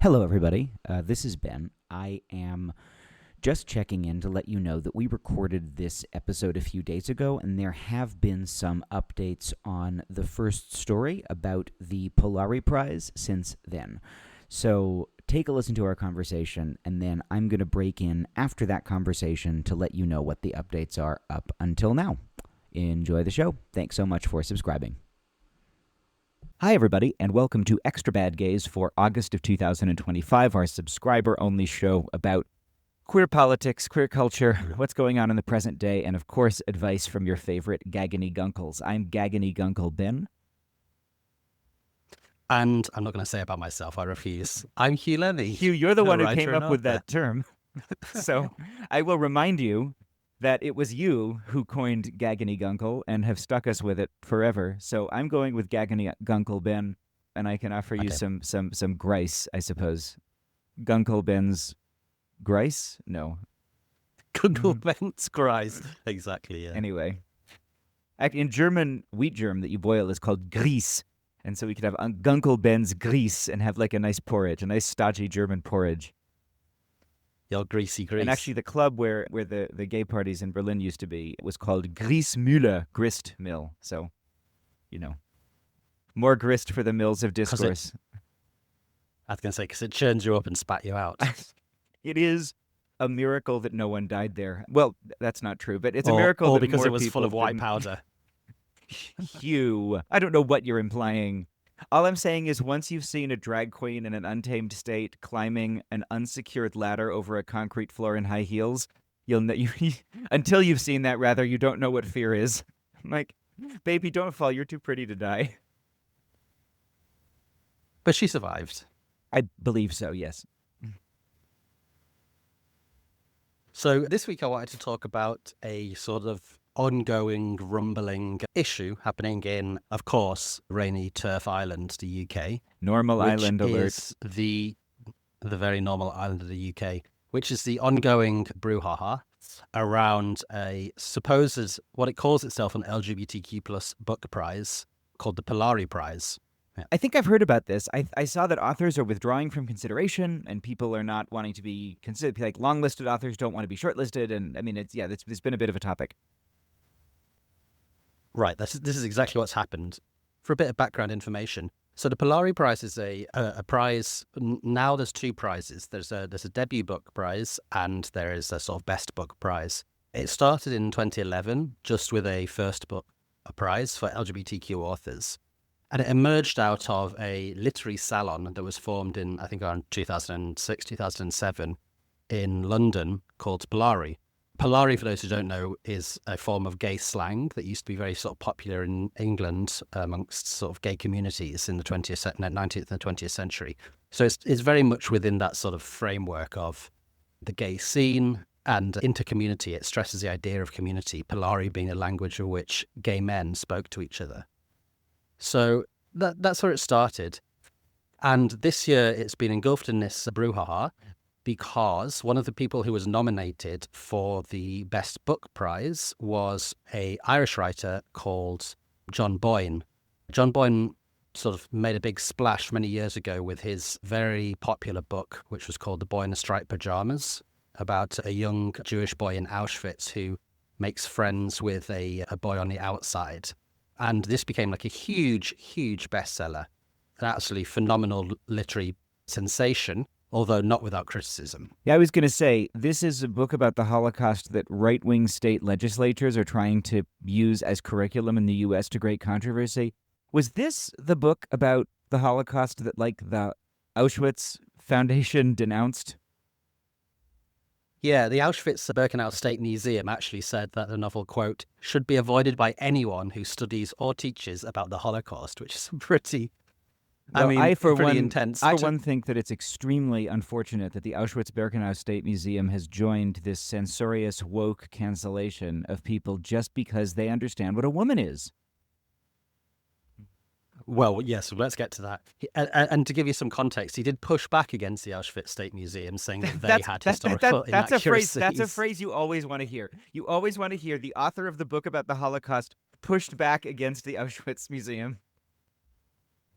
Hello, everybody. This is Ben. I am just checking in to let you know that we recorded this episode a few days ago, and there have been some updates on the first story about the Polari Prize since then. So take a listen to our conversation, and then I'm going to break in after that conversation to let you know what the updates are up until now. Enjoy the show. Thanks so much for subscribing. Hi, everybody, and welcome to Extra Bad Gays for August of 2025, our subscriber-only show about queer politics, queer culture, what's going on in the present day, and, of course, advice from your favorite Gaggany Gunkles. I'm Gaggany Gunkle Ben. And I'm not going to say about myself, I refuse. I'm Hugh Lenny. Hugh, you're the one who came up with that term. So I will remind you that it was you who coined Gaggany Gunkle and have stuck us with it forever. So I'm going with Gaggany Gunkle Ben, and I can offer you some Grice, I suppose. Gunkle Ben's Grice? No. Gunkle Ben's Grice. Exactly, yeah. Anyway. In German, wheat germ that you boil is called Grieß. And so we could have Gunkle Ben's Grieß and have like a nice porridge, a nice stodgy German porridge. Your greasy grease. And actually the club where the gay parties in Berlin used to be was called Grießmühle, grist mill. So, you know, more grist for the mills of discourse. I was going to say, because it churns you up and spat you out. It is a miracle that no one died there. Well, that's not true, but it's a miracle that because more it was full of white didn't... powder. Hugh, I don't know what you're implying. All I'm saying is once you've seen a drag queen in an untamed state climbing an unsecured ladder over a concrete floor in high heels, until you've seen that, rather, you don't know what fear is. I'm like, baby, don't fall. You're too pretty to die. But she survived. I believe so, yes. So this week I wanted to talk about a sort of ongoing, rumbling issue happening in, of course, rainy Turf Island, the UK. Normal island alert. Which is the very normal island of the UK, which is the ongoing brouhaha around a supposed, what it calls itself, an LGBTQ plus book prize called the Polari Prize. Yeah. I think I've heard about this. I saw that authors are withdrawing from consideration, and people are not wanting to be considered, like long-listed authors don't want to be shortlisted, and I mean, it's been a bit of a topic. Right, this is exactly what's happened. For a bit of background information, so the Polari Prize is a prize. Now there's two prizes. There's a debut book prize and there is a sort of best book prize. It started in 2011 just with a first book prize for LGBTQ authors, and it emerged out of a literary salon that was formed in, I think, around 2006, 2007 in London called Polari. Polari, for those who don't know, is a form of gay slang that used to be very sort of popular in England amongst sort of gay communities in the 19th and 20th century. So it's very much within that sort of framework of the gay scene and intercommunity. It stresses the idea of community, Polari being a language in which gay men spoke to each other. So that's where it started. And this year it's been engulfed in this brouhaha, because one of the people who was nominated for the Best Book Prize was an Irish writer called John Boyne. John Boyne sort of made a big splash many years ago with his very popular book, which was called The Boy in the Striped Pajamas, about a young Jewish boy in Auschwitz who makes friends with a boy on the outside. And this became like a huge, huge bestseller, an absolutely phenomenal literary sensation, although not without criticism. Yeah, I was going to say, this is a book about the Holocaust that right-wing state legislatures are trying to use as curriculum in the U.S. to great controversy. Was this the book about the Holocaust that, like, the Auschwitz Foundation denounced? Yeah, the Auschwitz-Birkenau State Museum actually said that the novel, quote, should be avoided by anyone who studies or teaches about the Holocaust, which is pretty... Well, I, for intense. one, think that it's extremely unfortunate that the Auschwitz-Birkenau State Museum has joined this censorious woke cancellation of people just because they understand what a woman is. Well, yes, let's get to that. And to give you some context, he did push back against the Auschwitz State Museum, saying that they had historical inaccuracies. That's a phrase you always want to hear. You always want to hear the author of the book about the Holocaust pushed back against the Auschwitz Museum.